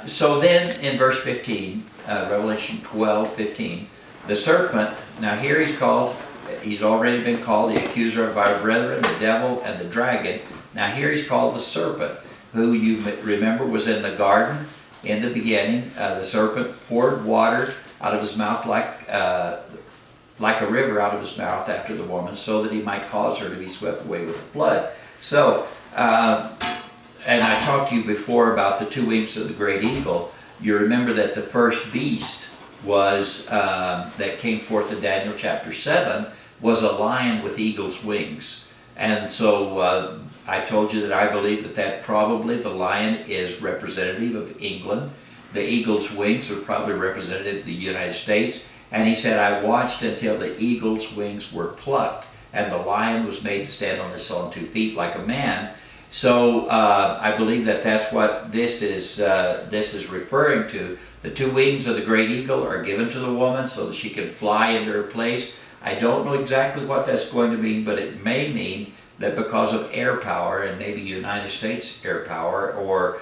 So then in verse 15, Revelation 12:15, the serpent, now here he's already been called the accuser of our brethren, the devil, and the dragon. Now here he's called the serpent, who you remember was in the garden in the beginning. The serpent poured water out of his mouth like a river out of his mouth after the woman, so that he might cause her to be swept away with the flood. So, and I talked to you before about the two wings of the great eagle. You remember that the first beast was that came forth in Daniel chapter 7 was a lion with eagle's wings. And so I told you that I believe that probably the lion is representative of England. The eagle's wings are probably representative of the United States. And he said, I watched until the eagle's wings were plucked, and the lion was made to stand on his own 2 feet like a man. So I believe that that's what this is referring to. The 2 wings of the great eagle are given to the woman so that she can fly into her place. I don't know exactly what that's going to mean, but it may mean that because of air power, and maybe United States air power or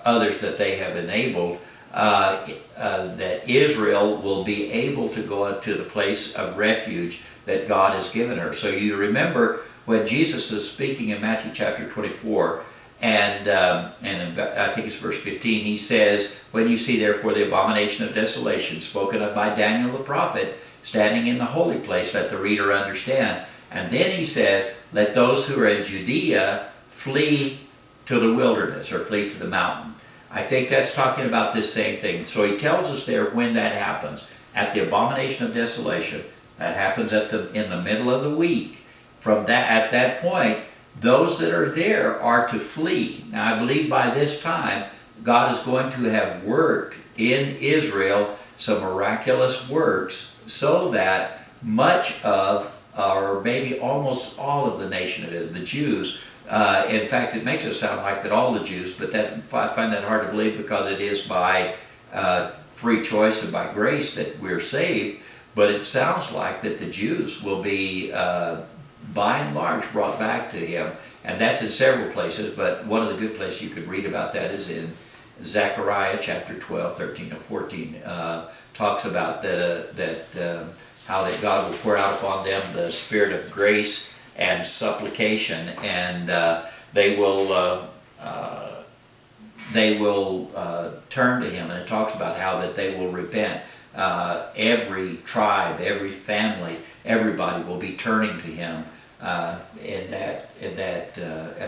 others that they have enabled, that Israel will be able to go to the place of refuge that God has given her. So you remember when Jesus is speaking in Matthew chapter 24, and I think it's verse 15, he says, when you see therefore the abomination of desolation spoken of by Daniel the prophet, standing in the holy place, let the reader understand. And then he says, let those who are in Judea flee to the wilderness, or flee to the mountain. I think that's talking about this same thing. So he tells us there when that happens. At the abomination of desolation, that happens in the middle of the week. At that point, those that are there are to flee. Now I believe by this time, God is going to have worked in Israel some miraculous works so that much of, or maybe almost all of the nation of Israel, the Jews, in fact, it makes it sound like that all the Jews, but I find that hard to believe because it is by free choice and by grace that we're saved. But it sounds like that the Jews will be, by and large, brought back to Him. And that's in several places, but one of the good places you could read about that is in Zechariah chapter 12, 13 and 14. Talks about how that God will pour out upon them the spirit of grace and supplication, and they will turn to Him. And it talks about how that they will repent. Every tribe, every family, everybody will be turning to Him at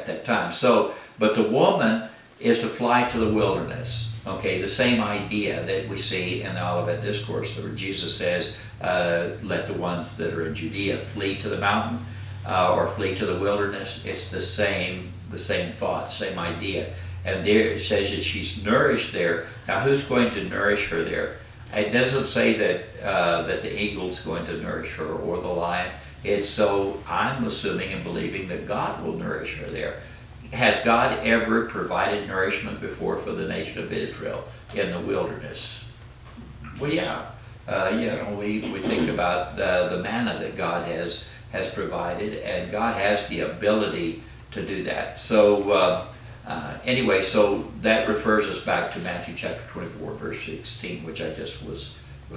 that time. So, but the woman is to fly to the wilderness. Okay, the same idea that we see in the Olivet Discourse, where Jesus says, "Let the ones that are in Judea flee to the mountain." Or flee to the wilderness. It's the same thought, same idea. And there it says that she's nourished there. Now who's going to nourish her there? It doesn't say that the eagle's going to nourish her or the lion. It's so I'm assuming and believing that God will nourish her there. Has God ever provided nourishment before for the nation of Israel in the wilderness? Well, yeah. We think about the manna that God has provided, and God has the ability to do that. So anyway, so that refers us back to Matthew chapter 24, verse 16, which I just was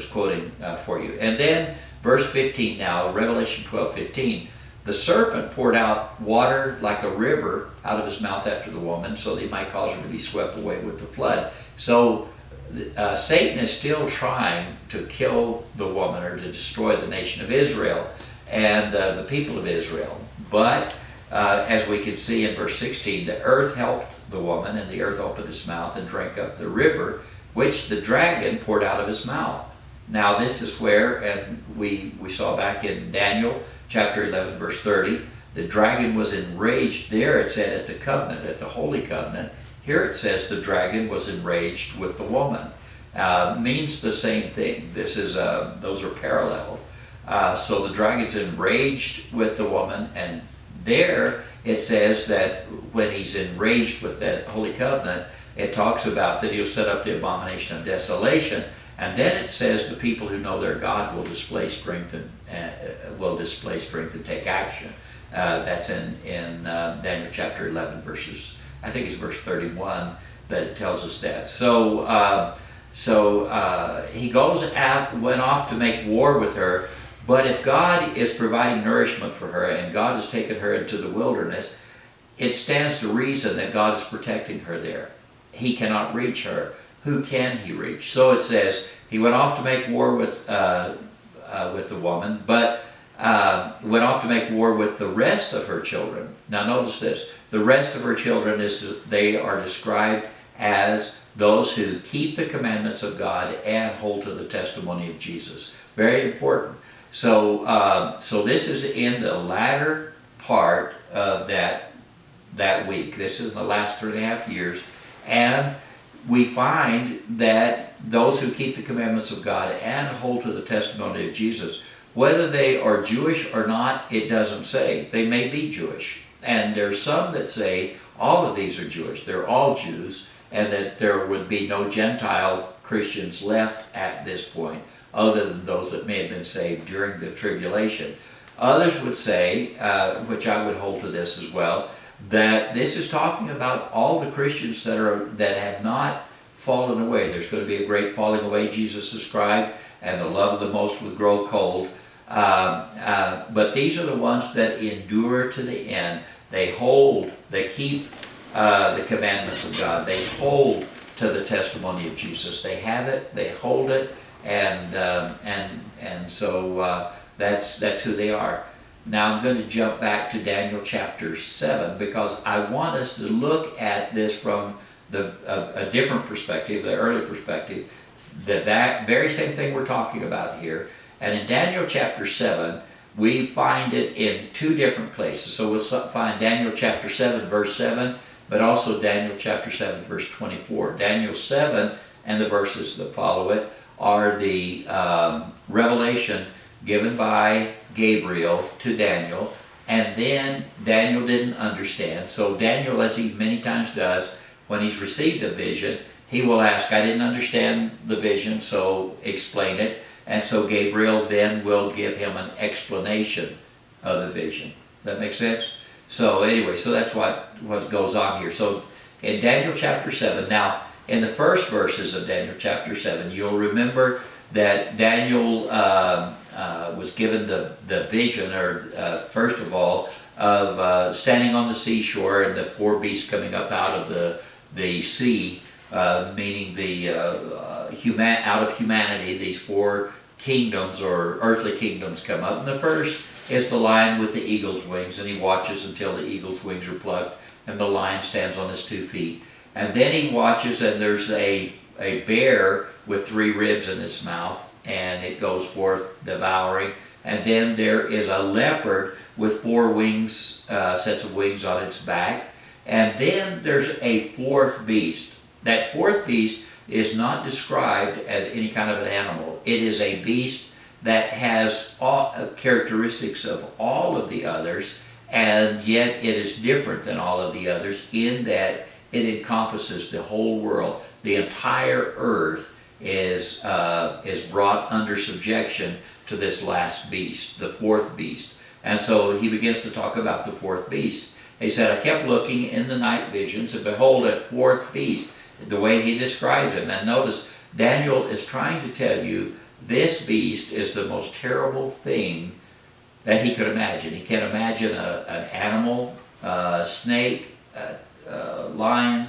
quoting for you. And then verse 15 now, Revelation 12:15, the serpent poured out water like a river out of his mouth after the woman, so that he might cause her to be swept away with the flood. So Satan is still trying to kill the woman or to destroy the nation of Israel and the people of Israel. But as we can see in verse 16, the earth helped the woman, and the earth opened its mouth and drank up the river, which the dragon poured out of his mouth. Now this is where, and we saw back in Daniel chapter 11, verse 30, the dragon was enraged. There it said at the covenant, at the holy covenant. Here it says the dragon was enraged with the woman. Means the same thing. This is those are parallel. So the dragon's enraged with the woman, and there it says that when he's enraged with that holy covenant, it talks about that he'll set up the abomination of desolation, and then it says the people who know their God will display strength and take action. That's in Daniel chapter 11, verses, I think it's verse 31. that it tells us that. So he went off to make war with her. But if God is providing nourishment for her and God has taken her into the wilderness, it stands to reason that God is protecting her there. He cannot reach her. Who can he reach? So it says he went off to make war with the woman, but went off to make war with the rest of her children. Now notice this: the rest of her children they are described as those who keep the commandments of God and hold to the testimony of Jesus. Very important. So this is in the latter part of that week. This is in the last 3.5 years, and we find that those who keep the commandments of God and hold to the testimony of Jesus, whether they are Jewish or not, it doesn't say. They may be Jewish. And there's some that say all of these are Jewish. They're all Jews, and that there would be no Gentile Christians left at this point, other than those that may have been saved during the tribulation. Others would say, which I would hold to this as well, that this is talking about all the Christians that have not fallen away. There's going to be a great falling away, Jesus described, and the love of the most would grow cold. But these are the ones that endure to the end. They keep the commandments of God. They hold to the testimony of Jesus. They have it, they hold it, and so that's who they are. Now I'm going to jump back to Daniel chapter 7 because I want us to look at this from a different perspective, the early perspective, that very same thing we're talking about here. And in Daniel chapter 7, we find it in two different places. So we'll find Daniel chapter 7 verse 7, but also Daniel chapter 7 verse 24. Daniel 7 and the verses that follow it are the revelation given by Gabriel to Daniel, and then Daniel didn't understand. So Daniel, as he many times does, when he's received a vision, he will ask, I didn't understand the vision, so explain it. And so Gabriel then will give him an explanation of the vision. Does that make sense? So anyway, so that's what goes on here. So in Daniel chapter 7, now in the first verses of Daniel chapter 7, you'll remember that Daniel was given the vision, first of all, of standing on the seashore and the four beasts coming up out of the sea, meaning out of humanity, these four kingdoms or earthly kingdoms come up. And the first is the lion with the eagle's wings, and he watches until the eagle's wings are plucked, and the lion stands on his 2 feet. And then he watches, and there's a bear with 3 ribs in its mouth, and it goes forth devouring. And then there is a leopard with 4 wings, sets of wings on its back. And then there's a 4th beast. That 4th beast is not described as any kind of an animal. It is a beast that has all characteristics of all of the others, and yet it is different than all of the others in that it encompasses the whole world. The entire earth is brought under subjection to this last beast, the 4th beast. And so he begins to talk about the 4th beast. He said, I kept looking in the night visions, and behold, a 4th beast, the way he describes him. And notice, Daniel is trying to tell you this beast is the most terrible thing that he could imagine. He can't imagine an animal, a snake, a lion,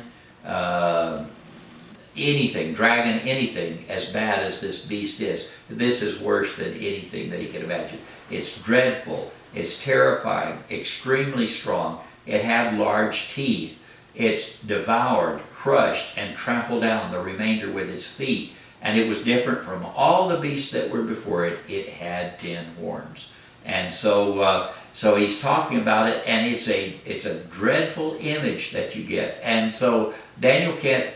anything, dragon, anything as bad as this beast is. This is worse than anything that he can imagine. It's dreadful, it's terrifying, extremely strong. It had large teeth. It's devoured, crushed, and trampled down the remainder with its feet. And it was different from all the beasts that were before it. It had 10 horns. And so he's talking about it, and it's a dreadful image that you get. And so Daniel can't,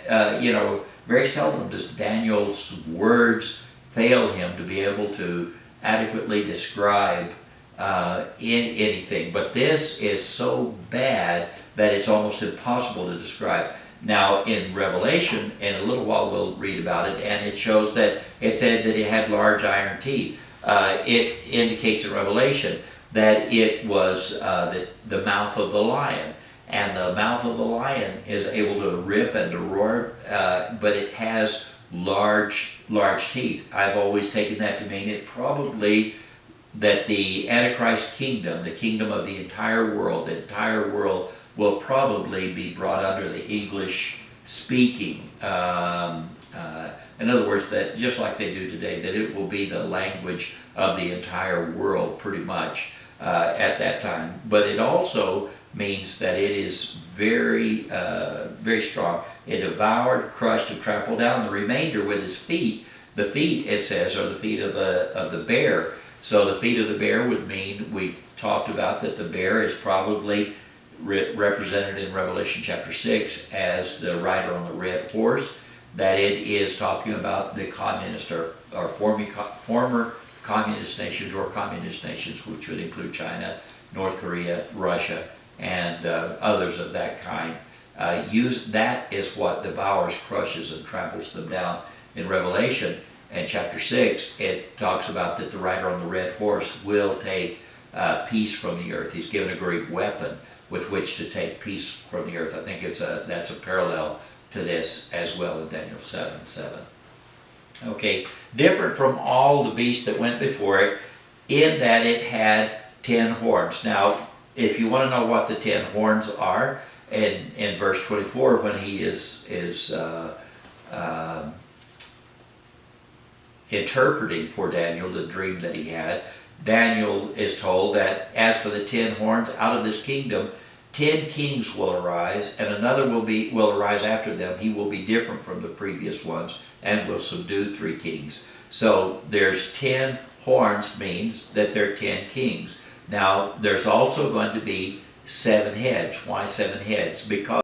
very seldom does Daniel's words fail him to be able to adequately describe anything. But this is so bad that it's almost impossible to describe. Now in Revelation, in a little while we'll read about it, and it shows that it said that it had large iron teeth. It indicates in Revelation that it was the mouth of the lion. and the mouth of the lion is able to rip and to roar, but it has large teeth. I've always taken that to mean it probably that the Antichrist kingdom, the kingdom of the entire world will probably be brought under the English speaking. In other words, that just like they do today, that it will be the language of the entire world pretty much at that time. But it also means that it is very, very strong. It devoured, crushed, and trampled down the remainder with its feet. The feet, it says, are the feet of the bear. So the feet of the bear would mean, we've talked about that the bear is probably represented in Revelation chapter 6 as the rider on the red horse, that it is talking about the communist or former communist nations or communist nations, which would include China, North Korea, Russia, and others of that kind. That is what devours, crushes, and tramples them down in Revelation. In chapter 6, it talks about that the rider on the red horse will take peace from the earth. He's given a great weapon with which to take peace from the earth. I think that's a parallel to this as well in Daniel 7:7. Okay, different from all the beasts that went before it, in that it had 10 horns. Now, if you want to know what the 10 horns are, in verse 24, when he is interpreting for Daniel the dream that he had, Daniel is told that as for the 10 horns, out of this kingdom 10 kings will arise, and another will arise after them. He will be different from the previous ones and will subdue 3 kings. So there's 10 horns means that there are 10 kings. Now there's also going to be 7 heads. Why 7 heads? Because